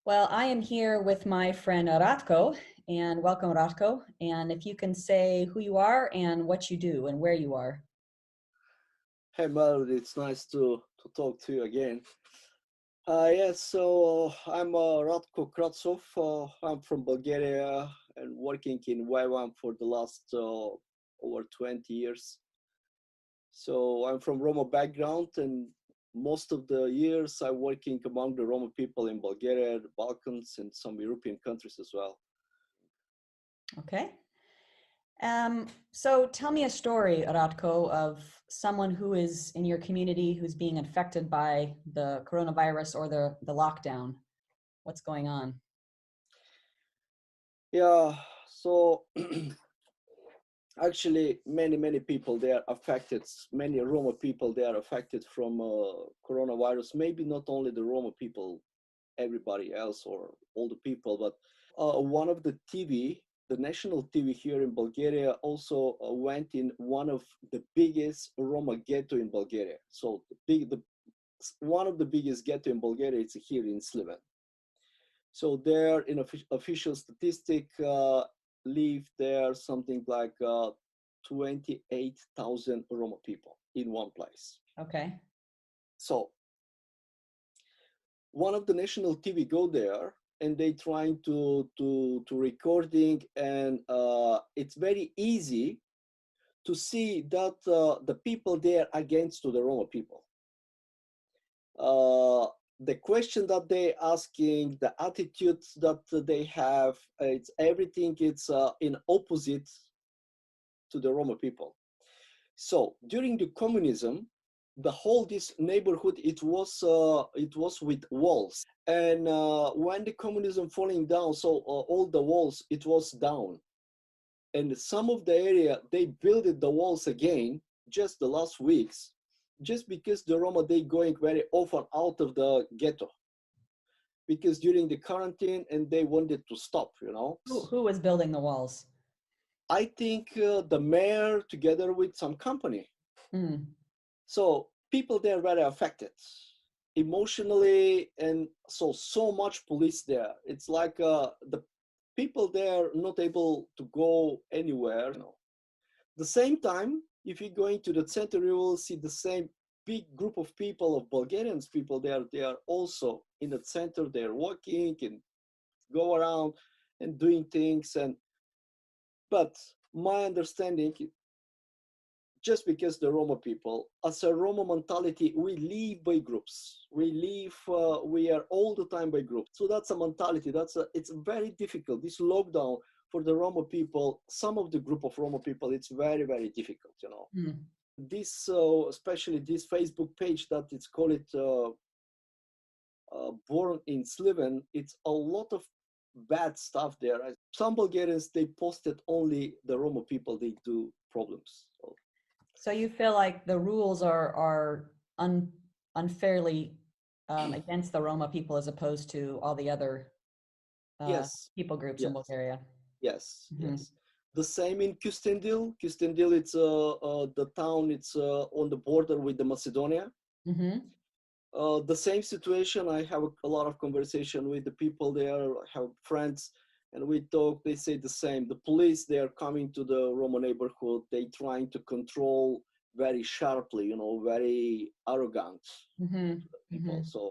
Well, I am here with my friend Ratko, and welcome, Ratko. And if you can say who you are and what you do and where you are. Hey Melody, it's nice to talk to you again. I'm Ratko Kratsov. I'm from Bulgaria and working in YWAM for the last over 20 years. So I'm from Roma background, and most of the years I'm working among the Roma people in Bulgaria, the Balkans, and some European countries as well. Okay. So tell me a story, Ratko, of someone who is in your community who's being infected by the coronavirus or the lockdown. What's going on? Yeah, so actually many people they are affected, many Roma people they are affected from coronavirus, maybe not only the Roma people, everybody else or all the people, but one of the national TV here in Bulgaria also went in one of the biggest Roma ghetto in Bulgaria. So one of the biggest ghetto in Bulgaria is here in Sliven. So there, in official statistic, live there something like 28,000 Roma people in one place. Okay. So one of the national TV go there and they trying to recording, and it's very easy to see that the people there against to the Roma people. The question that they asking, the attitudes that they have, it's everything. It's in opposite to the Roma people. So during the communism, the whole this neighborhood it was with walls, and when the communism falling down, so all the walls it was down, and some of the area they built the walls again just the last weeks, just because the Roma they going very often out of the ghetto because during the quarantine and they wanted to stop, you know. Who was building the walls? I think the mayor together with some company. Mm. So people there very affected emotionally, and so much police there. It's like the people there not able to go anywhere. You know. The same time, if you go into the center, you will see the same big group of people, of Bulgarians people there. They are also in the center. They're walking and go around and doing things. And but my understanding, just because the Roma people, as a Roma mentality, we live by groups. We are all the time by groups. So that's a mentality. It's very difficult. This lockdown for the Roma people, some of the group of Roma people, it's very, very difficult, you know. Mm. This, especially this Facebook page that it's called it Born in Sliven, it's a lot of bad stuff there. Some Bulgarians, they posted only the Roma people, they do problems. So you feel like the rules are unfairly against the Roma people as opposed to all the other Yes, people groups in yes, Bulgaria. yes, Mm-hmm. yes. The same in Kustendil. Kustendil, it's the town. It's on the border with the Macedonia. Mm-hmm. The same situation. I have a lot of conversation with the people there. I have friends, and we talk. They say the same. The police they are coming to the Roma neighborhood. They trying to control very sharply. You know, very arrogant Mm-hmm. to the people. Mm-hmm. So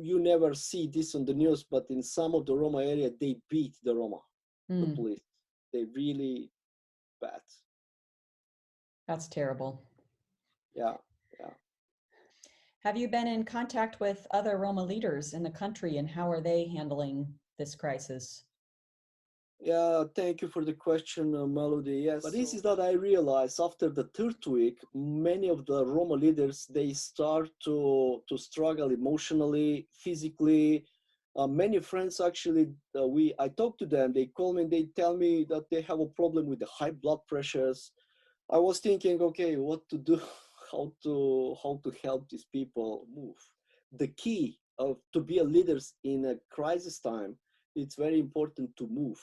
you never see this on the news, but in some of the Roma area, they beat the Roma, the Mm. police. They really bad. That's terrible. Yeah, yeah. Have you been in contact with other Roma leaders in the country, and how are they handling this crisis? Yeah, thank you for the question, Melody. Yes, but this is that I realized after the third week, many of the Roma leaders, they start to struggle emotionally, physically. Many friends actually, I talk to them, they call me, they tell me that they have a problem with the high blood pressures. I was thinking, okay, what to do, how to help these people move. The key of to be a leader in a crisis time, it's very important to move,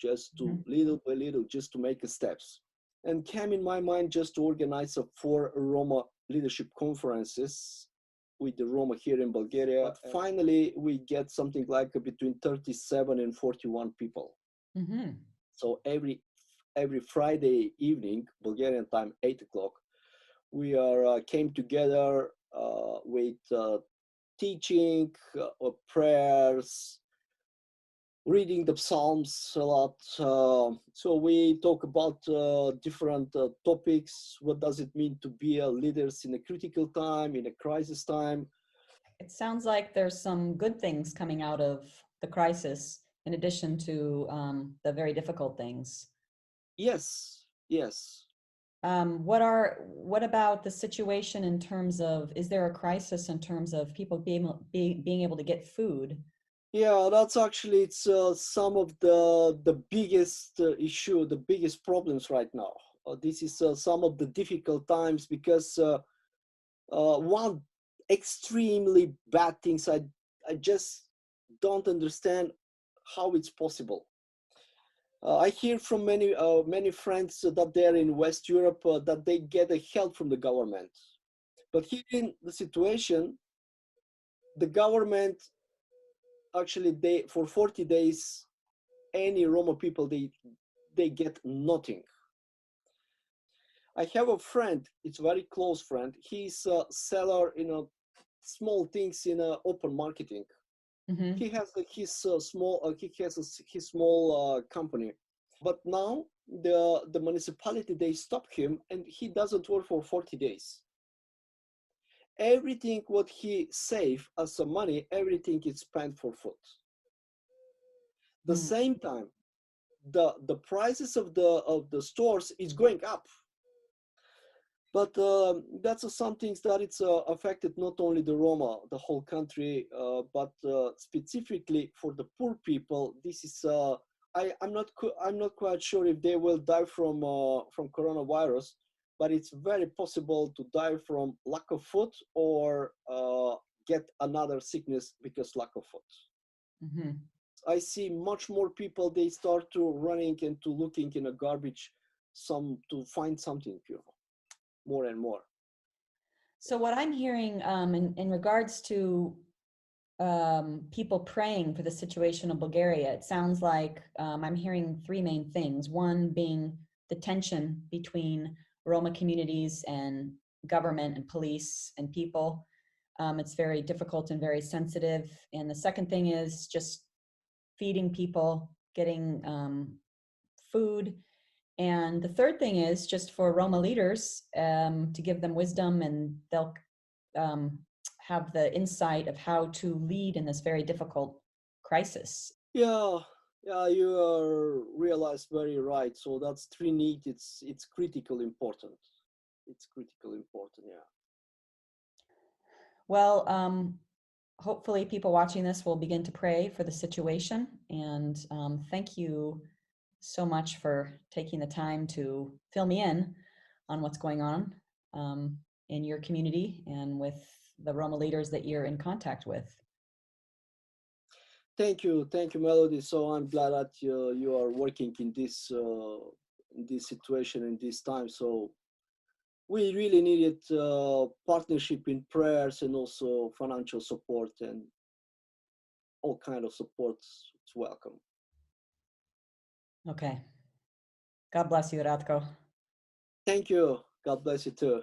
just to Mm-hmm. little by little, just to make steps. And came in my mind just to organize a 4 Roma leadership conferences with the Roma here in Bulgaria. But finally, we get something like between 37 and 41 people. Mm-hmm. So every Friday evening, Bulgarian time, 8 o'clock, we came together with teaching, prayers, reading the Psalms a lot. So we talk about different topics. What does it mean to be a leaders in a critical time, in a crisis time? It sounds like there's some good things coming out of the crisis, in addition to the very difficult things. Yes, yes. What about the situation in terms of, is there a crisis in terms of people being able to get food? Yeah, that's actually, it's some of the biggest issue, the biggest problems right now. This is some of the difficult times because one extremely bad things I just don't understand how it's possible. I hear from many friends that they're in West Europe that they get a help from the government, but here in the situation, the government actually they for 40 days any Roma people they get nothing. I have a friend, it's a very close friend. He's a seller in a small things in open marketing. Mm-hmm. He has his small company, but now the municipality they stop him and he doesn't work for 40 days. Everything what he save as some money, everything is spent for food. The same time, the prices of the stores is going up. But that's some things that it's affected not only the Roma, the whole country, but specifically for the poor people. This is I'm not quite sure if they will die from coronavirus, but it's very possible to die from lack of food or get another sickness because lack of food. Mm-hmm. I see much more people, they start to running and to looking in a garbage to find something, more and more. So what I'm hearing in regards to people praying for the situation of Bulgaria, it sounds like I'm hearing three main things. One being the tension between Roma communities and government and police and people. It's very difficult and very sensitive. And the second thing is just feeding people, getting food. And the third thing is just for Roma leaders to give them wisdom, and they'll have the insight of how to lead in this very difficult crisis. Yeah, you are realized very right. So that's three need. It's critical important. It's critical important. Yeah. Well, hopefully people watching this will begin to pray for the situation. And thank you so much for taking the time to fill me in on what's going on in your community and with the Roma leaders that you're in contact with. Thank you, Melody. So I'm glad that you are working in this situation in this time. So we really needed partnership in prayers and also financial support and all kind of support. It's welcome. Okay. God bless you, Radko. Thank you. God bless you too.